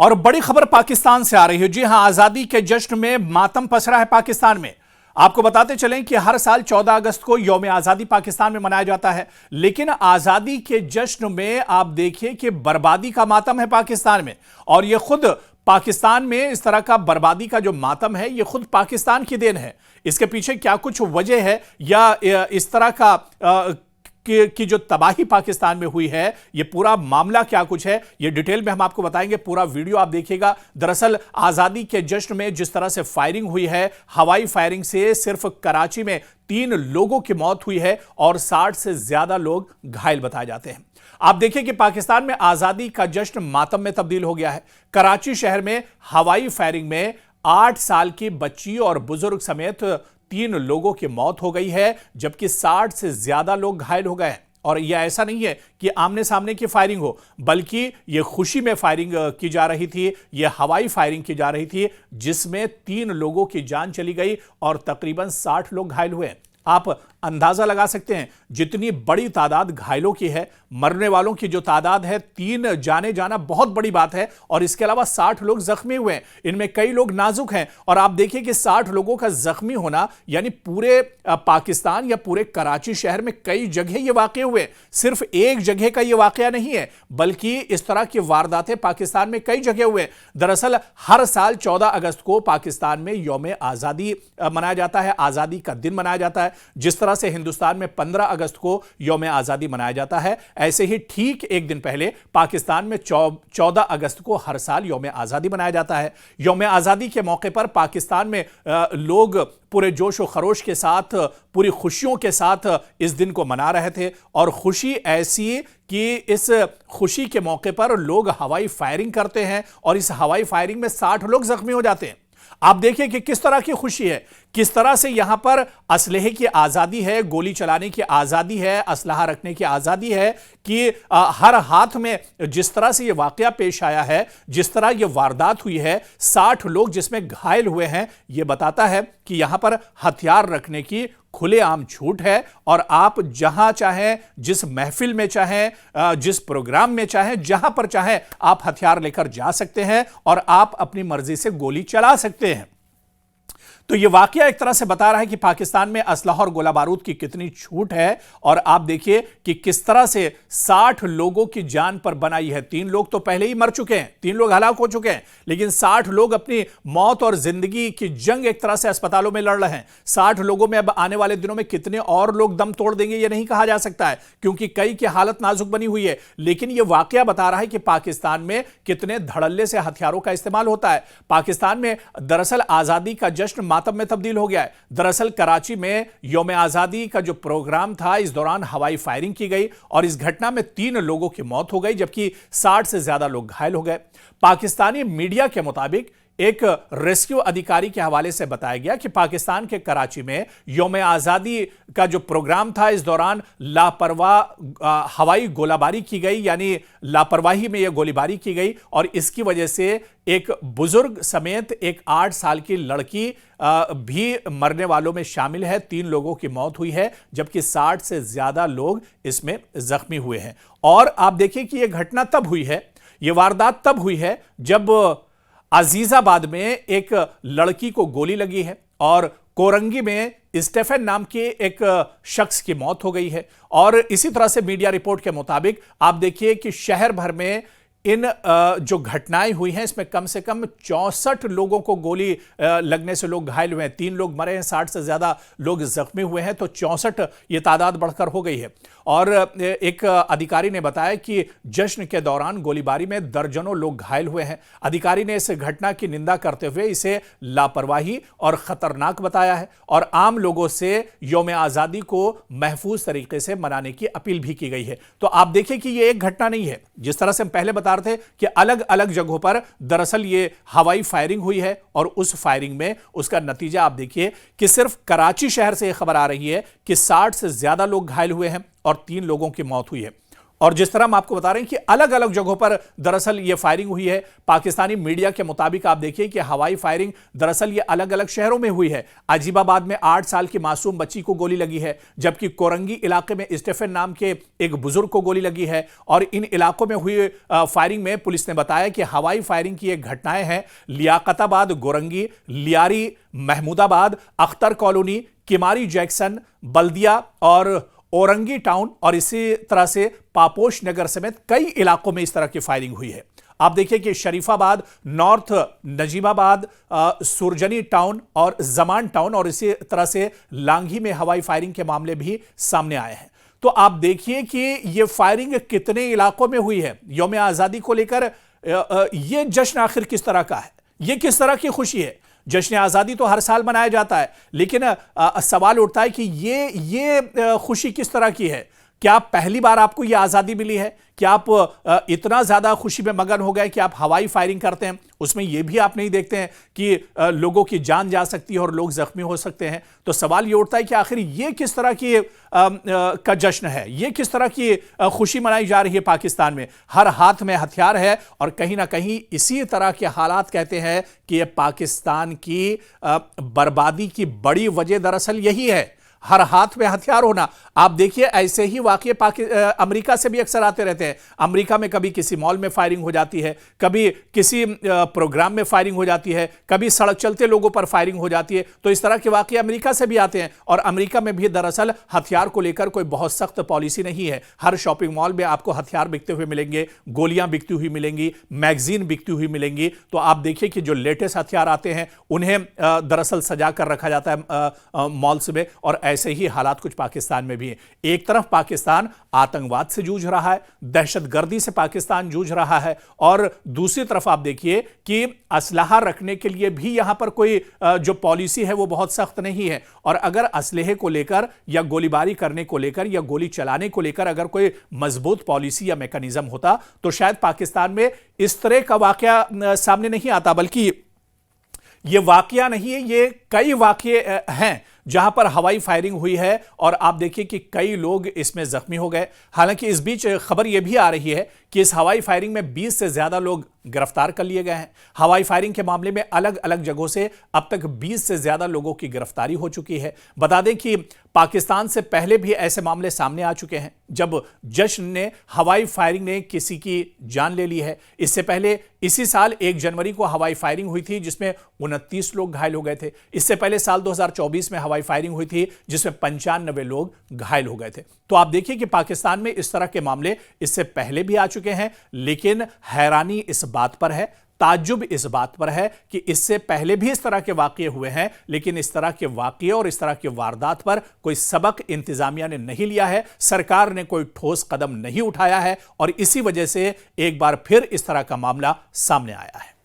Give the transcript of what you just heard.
और बड़ी खबर पाकिस्तान से आ रही है। जी हां, आजादी के जश्न में मातम पसरा है पाकिस्तान में। आपको बताते चलें कि हर साल 14 अगस्त को यौम आजादी पाकिस्तान में मनाया जाता है, लेकिन आजादी के जश्न में आप देखिए कि बर्बादी का मातम है पाकिस्तान में। और यह खुद पाकिस्तान में इस तरह का बर्बादी का जो मातम है, यह खुद पाकिस्तान की देन है। इसके पीछे क्या कुछ वजह है या इस तरह का की जो तबाही पाकिस्तान में हुई है, ये पूरा मामला क्या कुछ है, ये डिटेल में हम आपको बताएंगे। पूरा वीडियो आप देखिएगा। दरअसल आजादी के जश्न में जिस तरह से फायरिंग हुई है, हवाई फायरिंग से सिर्फ कराची में 3 लोगों की मौत हुई है और 60 से ज्यादा लोग घायल बताए जाते हैं। आप देखिए कि पाकिस्तान में आजादी का जश्न मातम में तब्दील हो गया है। कराची शहर में हवाई फायरिंग में 8 साल की बच्ची और बुजुर्ग समेत 3 लोगों की मौत हो गई है, जबकि 60 से ज्यादा लोग घायल हो गए हैं। और यह ऐसा नहीं है कि आमने सामने की फायरिंग हो, बल्कि यह खुशी में फायरिंग की जा रही थी, यह हवाई फायरिंग की जा रही थी, जिसमें 3 लोगों की जान चली गई और तकरीबन 60 लोग घायल हुए। आप अंदाजा लगा सकते हैं जितनी बड़ी तादाद घायलों की है, मरने वालों की जो तादाद है, 3 जाने जाना बहुत बड़ी बात है। और इसके अलावा 60 लोग जख्मी हुए हैं, इनमें कई लोग नाजुक हैं। और आप देखिए कि 60 लोगों का जख्मी होना यानी पूरे पाकिस्तान या पूरे कराची शहर में कई जगह ये वाकये हुए। सिर्फ एक जगह का ये वाकया नहीं है, बल्कि इस तरह की वारदातें पाकिस्तान में कई जगह हुए। दरअसल हर साल 14 अगस्त को पाकिस्तान में यौम आजादी मनाया जाता है, आजादी का दिन मनाया जाता है। जिस तरह से हिंदुस्तान में 15 अगस्त को यौम आजादी मनाया जाता है, ऐसे ही ठीक एक दिन पहले पाकिस्तान में 14 अगस्त को हर साल यौम आजादी मनाया जाता है। यौम आजादी के मौके पर पाकिस्तान में लोग पूरे जोश और खरोश के साथ, पूरी खुशियों के साथ इस दिन को मना रहे थे। और खुशी ऐसी कि इस खुशी के मौके पर लोग हवाई फायरिंग करते हैं और इस हवाई फायरिंग में 60 लोग जख्मी हो जाते हैं। आप देखिए कि किस तरह की खुशी है, किस तरह से यहां पर असलहे की आजादी है, गोली चलाने की आजादी है, असलहा रखने की आजादी है, कि हर हाथ में जिस तरह से यह वाकया पेश आया है, जिस तरह यह वारदात हुई है, 60 लोग जिसमें घायल हुए हैं, यह बताता है कि यहां पर हथियार रखने की खुलेआम छूट है। और आप जहां चाहें, जिस महफिल में चाहें, जिस प्रोग्राम में चाहें, जहां पर चाहें, आप हथियार लेकर जा सकते हैं और आप अपनी मर्जी से गोली चला सकते हैं। तो यह वाकया एक तरह से बता रहा है कि पाकिस्तान में असलहा और गोला बारूद की कितनी छूट है। और आप देखिए कि किस तरह से 60 लोगों की जान पर बनाई है। 3 लोग तो पहले ही मर चुके हैं, 3 लोग हलाक हो चुके हैं, लेकिन 60 लोग अपनी मौत और जिंदगी की जंग एक तरह से अस्पतालों में लड़ रहे हैं। 60 लोगों में अब आने वाले दिनों में कितने और लोग दम तोड़ देंगे यह नहीं कहा जा सकता है, क्योंकि कई की हालत नाजुक बनी हुई है। लेकिन यह वाकया बता रहा है कि पाकिस्तान में कितने धड़ल्ले से हथियारों का इस्तेमाल होता है। पाकिस्तान में दरअसल आजादी का जश्न मातम में तब्दील हो गया है। दरअसल कराची में यौम आजादी का जो प्रोग्राम था, इस दौरान हवाई फायरिंग की गई और इस घटना में 3 लोगों की मौत हो गई, जबकि 60 से ज्यादा लोग घायल हो गए। पाकिस्तानी मीडिया के मुताबिक एक रेस्क्यू अधिकारी के हवाले से बताया गया कि पाकिस्तान के कराची में यौम आजादी का जो प्रोग्राम था, इस दौरान लापरवाह हवाई गोलाबारी की गई, यानी लापरवाही में यह गोलीबारी की गई। और इसकी वजह से एक बुजुर्ग समेत एक 8 साल की लड़की भी मरने वालों में शामिल है। 3 लोगों की मौत हुई है, जबकि 60 से ज्यादा लोग इसमें जख्मी हुए हैं। और आप देखिए कि यह घटना तब हुई है, यह वारदात तब हुई है जब अजीजाबाद में एक लड़की को गोली लगी है और कोरंगी में स्टेफन नाम के एक शख्स की मौत हो गई है। और इसी तरह से मीडिया रिपोर्ट के मुताबिक आप देखिए कि शहर भर में इन जो घटनाएं हुई हैं, इसमें कम से कम 64 लोगों को गोली लगने से लोग घायल हुए हैं। 3 लोग मरे हैं, 60 से ज्यादा लोग जख्मी हुए हैं, तो 64 ये तादाद बढ़कर हो गई है। और एक अधिकारी ने बताया कि जश्न के दौरान गोलीबारी में दर्जनों लोग घायल हुए हैं। अधिकारी ने इस घटना की निंदा करते हुए इसे लापरवाही और खतरनाक बताया है और आम लोगों से यौम आजादी को महफूज तरीके से मनाने की अपील भी की गई है। तो आप देखिए कि यह एक घटना नहीं है, जिस तरह से हम पहले बता रहे थे कि अलग अलग जगहों पर दरअसल ये हवाई फायरिंग हुई है। और उस फायरिंग में उसका नतीजा आप देखिए कि सिर्फ कराची शहर से यह खबर आ रही है कि 60 से ज्यादा लोग घायल हुए हैं और 3 लोगों की मौत हुई है। और जिस तरह हम आपको बता रहे हैं कि अलग अलग जगहों पर दरअसल ये फायरिंग हुई है। पाकिस्तानी मीडिया के मुताबिक आप देखिए कि हवाई फायरिंग दरअसल ये अलग अलग शहरों में हुई है। अजीबाबाद में 8 साल की मासूम बच्ची को गोली लगी है, जबकि कोरंगी इलाके में स्टेफन नाम के एक बुजुर्ग को गोली लगी है। और इन इलाकों में हुई फायरिंग में पुलिस ने बताया कि हवाई फायरिंग की एक घटनाएं हैं लियाकताबाद, गोरंगी, लियारी, महमूदाबाद, अख्तर कॉलोनी, किमारी जैक्सन, बल्दिया और औरंगी टाउन और इसी तरह से पापोश नगर समेत कई इलाकों में इस तरह की फायरिंग हुई है। आप देखिए कि शरीफाबाद, नॉर्थ नजीबाबाद, सुरजनी टाउन और जमान टाउन और इसी तरह से लांघी में हवाई फायरिंग के मामले भी सामने आए हैं। तो आप देखिए कि यह फायरिंग कितने इलाकों में हुई है। यौम आजादी को लेकर यह जश्न आखिर किस तरह का है, यह किस तरह की खुशी है। जश्न आजादी तो हर साल मनाया जाता है, लेकिन सवाल उठता है कि ये खुशी किस तरह की है। क्या पहली बार आपको यह आजादी मिली है? क्या आप इतना ज्यादा खुशी में मगन हो गए कि आप हवाई फायरिंग करते हैं? उसमें यह भी आप नहीं देखते हैं कि लोगों की जान जा सकती है और लोग जख्मी हो सकते हैं। तो सवाल यह उठता है कि आखिर यह किस तरह की का जश्न है, यह किस तरह की खुशी मनाई जा रही है पाकिस्तान में। हर हाथ में हथियार है और कहीं ना कहीं इसी तरह के हालात कहते हैं कि यह पाकिस्तान की बर्बादी की बड़ी वजह दरअसल यही है, हर हाथ में हथियार होना। आप देखिए ऐसे ही वाकये अमेरिका से भी अक्सर आते रहते हैं। अमेरिका में कभी किसी मॉल में फायरिंग हो जाती है, कभी किसी प्रोग्राम में फायरिंग हो जाती है, कभी सड़क चलते लोगों पर फायरिंग हो जाती है। तो इस तरह के वाकये अमेरिका से भी आते हैं और अमेरिका में भी दरअसल हथियार को लेकर कोई बहुत सख्त पॉलिसी नहीं है। हर शॉपिंग मॉल में आपको हथियार बिकते हुए मिलेंगे, गोलियां बिकती हुई मिलेंगी, मैगजीन बिकती हुई मिलेंगी। तो आप देखिए कि जो लेटेस्ट हथियार आते हैं उन्हें दरअसल सजा कर रखा जाता है मॉल्स में। और ऐसे ही हालात कुछ पाकिस्तान में भी है। एक तरफ पाकिस्तान आतंकवाद से जूझ रहा है, दहशतगर्दी से पाकिस्तान जूझ रहा है, और दूसरी तरफ आप देखिए कि असलहा रखने के लिए भी यहां पर कोई जो पॉलिसी है वो बहुत सख्त नहीं है। और अगर असलहे को लेकर या गोलीबारी करने को लेकर या गोली चलाने को लेकर अगर कोई मजबूत पॉलिसी या मैकेनिज्म होता तो शायद पाकिस्तान में इस तरह का वाकया सामने नहीं आता। बल्कि ये वाकया नहीं है, ये कई वाकये हैं जहां पर हवाई फायरिंग हुई है और आप देखिए कि कई लोग इसमें जख्मी हो गए। हालांकि इस बीच खबर यह भी आ रही है कि इस हवाई फायरिंग में 20 से ज्यादा लोग गिरफ्तार कर लिए गए हैं। हवाई फायरिंग के मामले में अलग अलग जगहों से अब तक 20 से ज्यादा लोगों की गिरफ्तारी हो चुकी है। बता दें कि पाकिस्तान से पहले भी ऐसे मामले सामने आ चुके हैं जब जश्न ने हवाई फायरिंग ने किसी की जान ले ली है। इससे पहले इसी साल 1 जनवरी को हवाई फायरिंग हुई थी जिसमें 29 लोग घायल हो गए थे। इससे पहले साल 2024 में हवाई फायरिंग हुई थी जिसमें 95 लोग घायल हो गए थे। तो आप देखिए कि पाकिस्तान में इस तरह के मामले इससे पहले भी आ चुके हैं, लेकिन हैरानी इस बात पर है, ताज्जुब इस बात पर है कि इससे पहले भी इस तरह के वाकये हुए हैं, लेकिन इस तरह के वाकये और इस तरह के वारदात पर कोई सबक इंतजामिया ने नहीं लिया है, सरकार ने कोई ठोस कदम नहीं उठाया है और इसी वजह से एक बार फिर इस तरह का मामला सामने आया है।